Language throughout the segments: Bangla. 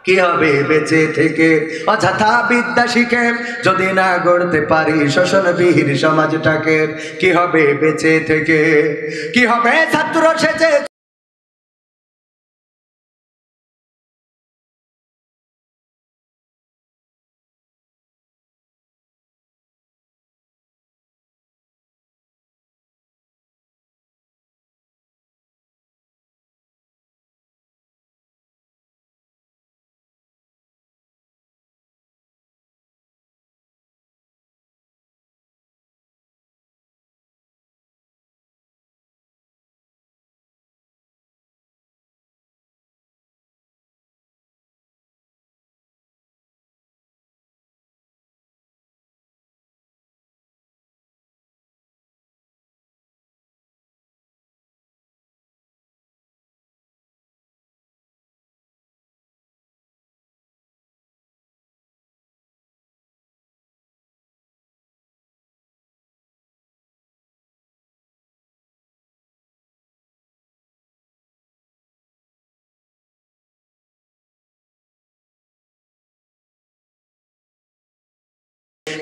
কি হবে বেঁচে থেকে অযথা বিদ্যা শিখে যদি না গড়তে পারি শোষণবিহীন সমাজটাকে? কি হবে বেঁচে থেকে? কি হবে ছাত্র সেজে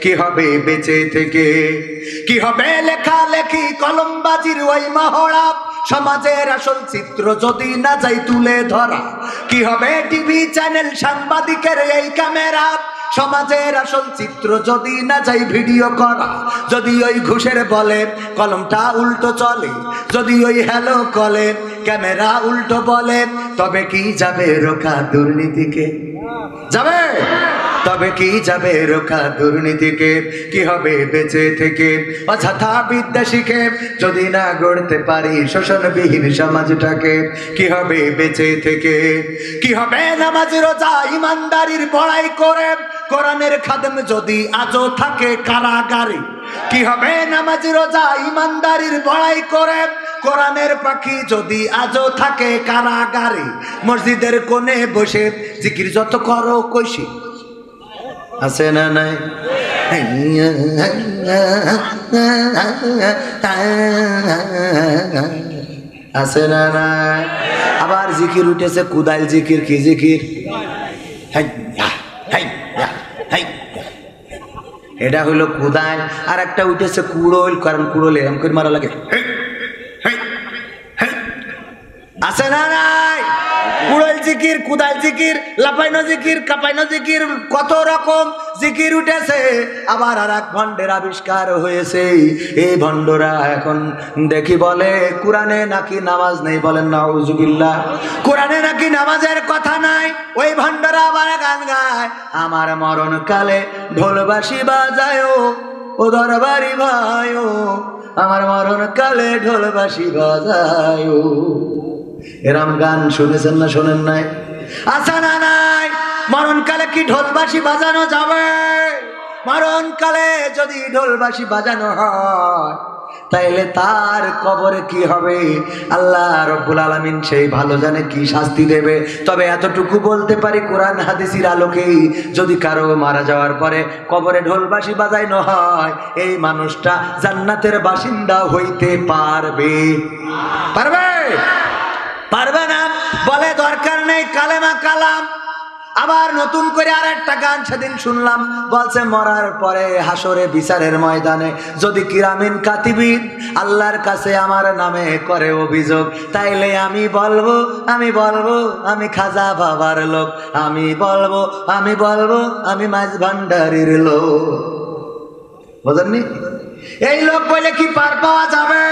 কি হবে বেঁচে থেকে? কি হবে লেখালেখি কলমবাজির ওই মহড়া সমাজের আসল চিত্র যদি না যাই তুলে ধরা? কি হবে টিভি চ্যানেল সাংবাদিকের এই ক্যামেরা সমাজের আসল চিত্র যদি না যাই ভিডিও করা? যদি ওই ঘুষের বলে কলমটা উল্টো চলে, যদি ওই হ্যালো কলে ক্যামেরা উল্টো বলে, তবে কি যাবে রোখা দুর্নীতিকে? যাবে? তবে কি যাবে রোখা দুর্নীতিকে? কি হবে বেঁচে থেকে অযথা বিদ্যা শিখে যদি না গড়তে পারি শোষণবিহীন সমাজটাকে? কি হবে বেঁচে থেকে? কি হবে নামাজ রোজা ইমানদারির বড়াই করে কোরআনের খাদেম যদি আজও থাকে কারাগারে? কি হবে নামাজ রোজা ইমানদারির বড়াই করে কোরআনের পাখি যদি আজও থাকে কারাগারে? মসজিদের কোণে বসে জিকির যত করো কইছি আছে না নাই? আছে না নাই? আবার জিকির উঠেছে কুদাইল জিকির। কি জিকির? এটা হইলো কুদাইল। আর একটা উঠেছে কুড়োল, কারণ কুড়োল এরম করে মারা লাগে। আছে না নাই? কুড়াল জিকির, কুদাল জিকির, লাপাইনো জিকির, কাপাইনো জিকির, কত রকম জিকির উঠেছে। আবার আর এক ভণ্ডের আবিষ্কার হয়েছে। এই ভণ্ডরা এখন দেখি বলে কোরআনে নাকি নামাজ নেই। বলেন নাউজুবিল্লাহ। কোরআনে নাকি নামাজের কথা নাই। ওই ভণ্ডরা আবার গান গায়, আমার মরণ কালে ঢোলবাসি বাজায় ও দরবারি ভাই, আমার মরণ কালে ঢোলবাসি বাজায়। এরম গান শুনেছেন না শোনেন নাই? আচ্ছা না নাই? মরণকালে কি ঢোলবাসি বাজানো যাবে? মরণকালে যদি ঢোলবাসি বাজানো হয় তাইলে তার কবরে কি হবে আল্লাহ রব্বুল আলামিন সেই ভালো জানে কি শাস্তি দেবে। তবে এতটুকু বলতে পারি, কোরআন হাদিসের আলোকেই যদি কারো মারা যাওয়ার পরে কবরে ঢোলবাসি বাজানো হয়, এই মানুষটা জান্নাতের বাসিন্দা হইতে পারবে? পারবে? পারবে না। বলে দরকার নেই কালেমা কালাম। আবার নতুন করে আর একটা গান সেদিন শুনলাম, বলছে মরার পরে হাসরে বিচারের ময়দানে যদি কিরামিন কাতিবিন আল্লাহর কাছে আমার নামে করে অভিযোগ, তাইলে আমি বলবো আমি খাজা বাবার লোক, আমি বলবো আমি মাঝ ভান্ডারির লোক। বুঝেননি? এই লোক বলে কি পার পাওয়া যাবে?